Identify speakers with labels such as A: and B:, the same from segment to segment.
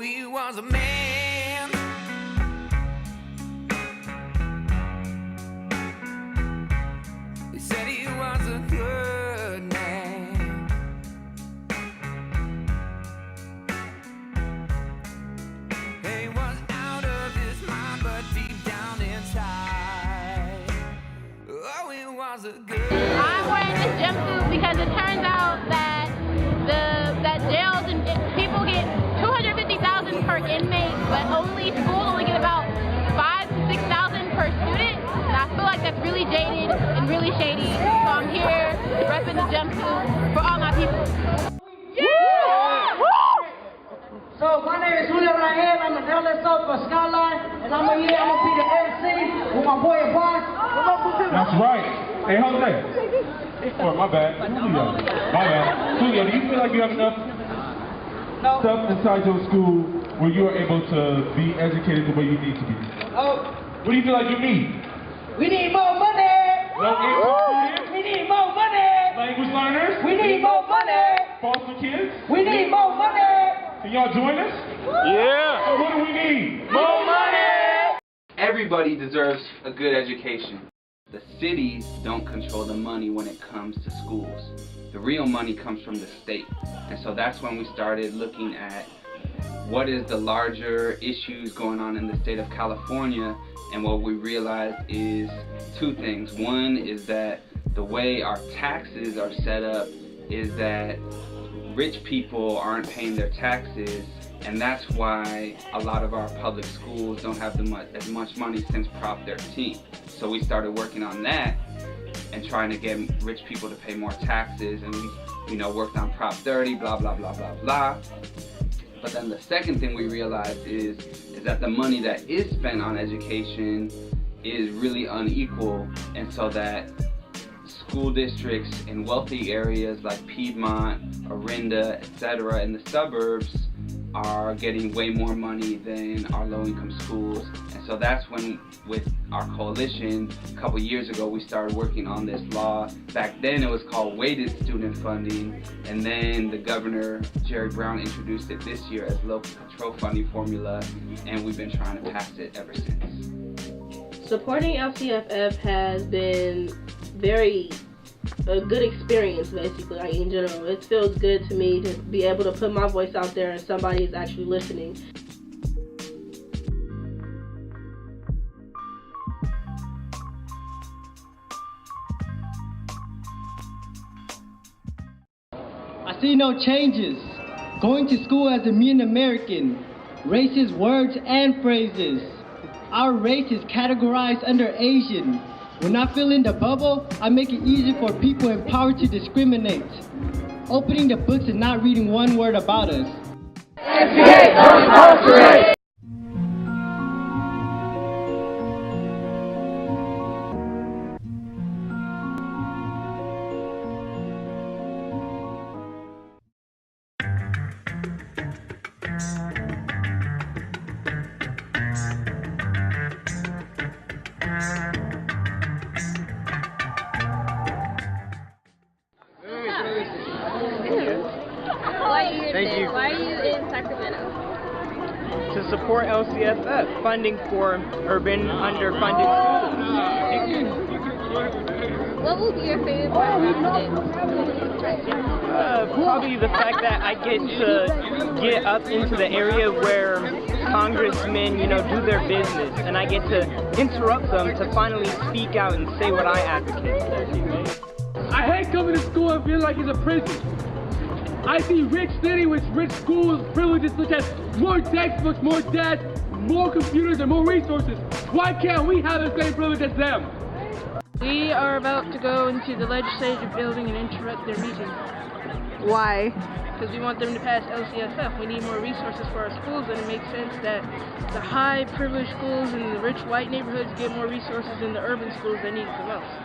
A: he was a man. He said he was a good man. He was out of his mind, but deep down inside, oh, he was a good man.
B: I'm wearing this jumpsuit because it turns out that jails and people get $250,000 per inmate, but schools only get about $5,000 to $6,000 per student. And I feel like that's really jaded and really shady. So I'm here repping the jumpsuit for all my people. Yeah!
C: So my name is Julio Rahel. I'm an LSO for Skyline, and I'm gonna be the MC with my boy Boss.
D: That's right. Hey, Jose. Oh, my bad. Julio. My bad. Julio, do you feel like you have enough stuff inside your school where you are able to be educated the way you need to be?
C: Oh.
D: What do you feel like you need?
C: We need more money.
D: No English.
C: We need more money.
D: Language learners.
C: We need more money.
D: Foster kids.
C: We need more money.
D: Can y'all join us?
E: Yeah.
D: So what do we need?
C: More money.
E: Everybody deserves a good education. The cities don't control the money when it comes to schools. The real money comes from the state. And so that's when we started looking at what is the larger issues going on in the state of California, and what we realized is two things. One is that the way our taxes are set up is that rich people aren't paying their taxes, and that's why a lot of our public schools don't have as much money since Prop 13. So we started working on that and trying to get rich people to pay more taxes, and we worked on Prop 30, blah, blah, blah, blah, blah. But then the second thing we realized is that the money that is spent on education is really unequal, and so that school districts in wealthy areas like Piedmont, Orinda, etc. in the suburbs are getting way more money than our low-income schools. And so that's when, with our coalition, a couple years ago, we started working on this law. Back then it was called weighted student funding, and then the governor, Jerry Brown, introduced it this year as local control funding formula, and we've been trying to pass it ever since.
F: Supporting LCFF has been a good experience, basically, like in general. It feels good to me to be able to put my voice out there and somebody is actually listening.
C: I see no changes. Going to school as a Mean American, racist words and phrases. Our race is categorized under Asian. When I fill in the bubble, I make it easy for people in power to discriminate. Opening the books and not reading one word about us.
G: Educate, don't incarcerate!
B: Why are you in Sacramento?
H: To support LCFF, funding for urban underfunded schools.
B: What will be your favorite part about today?
H: Probably the fact that I get to get up into the area where congressmen, do their business, and I get to interrupt them to finally speak out and say what I advocate for.
D: I hate coming to school and feeling like it's a prison. I see rich city with rich schools, privileges such as more textbooks, more desks, more computers, and more resources. Why can't we have the same privilege as them?
I: We are about to go into the legislative building and interrupt their meeting.
J: Why?
I: Because we want them to pass LCFF. We need more resources for our schools, and it makes sense that the high privileged schools in the rich white neighborhoods get more resources than the urban schools that need it the most.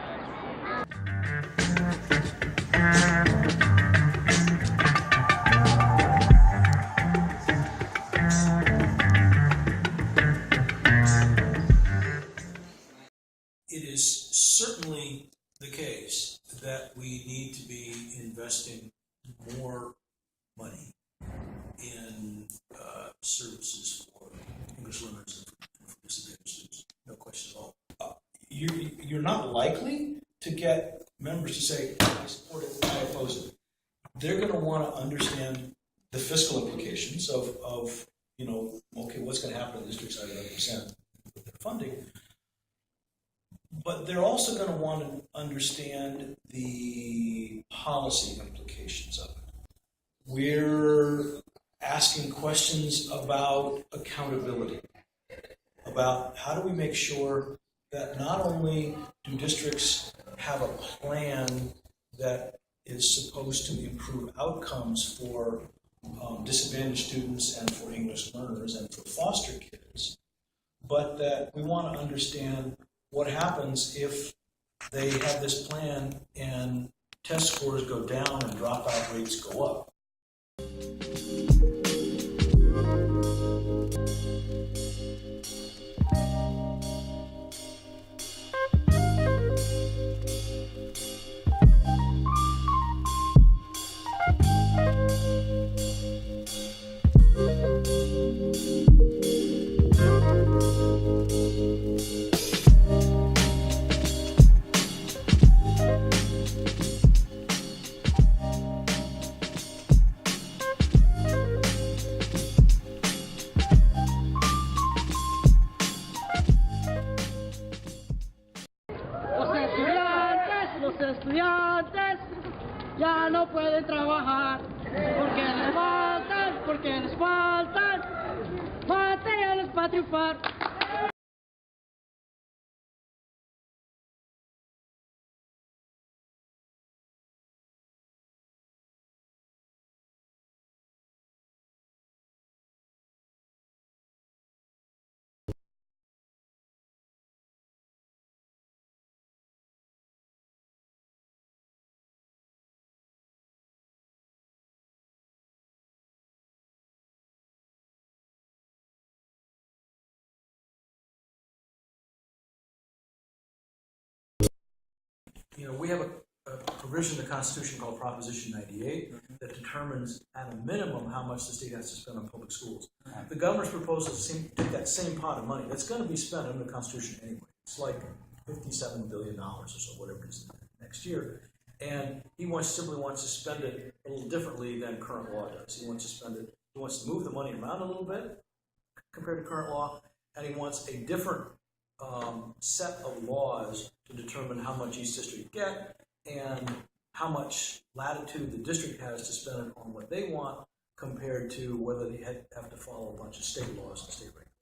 K: It is certainly the case that we need to be investing more money in services for English learners and for disadvantaged students. No question at all. You're not likely to get members to say, I support it, I oppose it. They're going to want to understand the fiscal implications of okay, what's going to happen in districts I represent with their funding. But they're also going to want to understand the policy implications of it. We're asking questions about accountability, about how do we make sure that not only do districts have a plan that is supposed to improve outcomes for disadvantaged students and for English learners and for foster kids, but that we want to understand what happens if they have this plan and test scores go down and dropout rates go up.
G: Los estudiantes ya no pueden trabajar porque les faltan materiales para triunfar.
K: We have a provision in the Constitution called Proposition 98 that determines at a minimum how much the state has to spend on public schools. The governor's proposal is to take that same pot of money that's going to be spent under the Constitution anyway. It's like $57 billion or so, whatever it is next year. And he simply wants to spend it a little differently than current law does. He wants to move the money around a little bit compared to current law, and he wants a different set of laws to determine how much each district get and how much latitude the district has to spend on what they want compared to whether they have to follow a bunch of state laws and state regulations.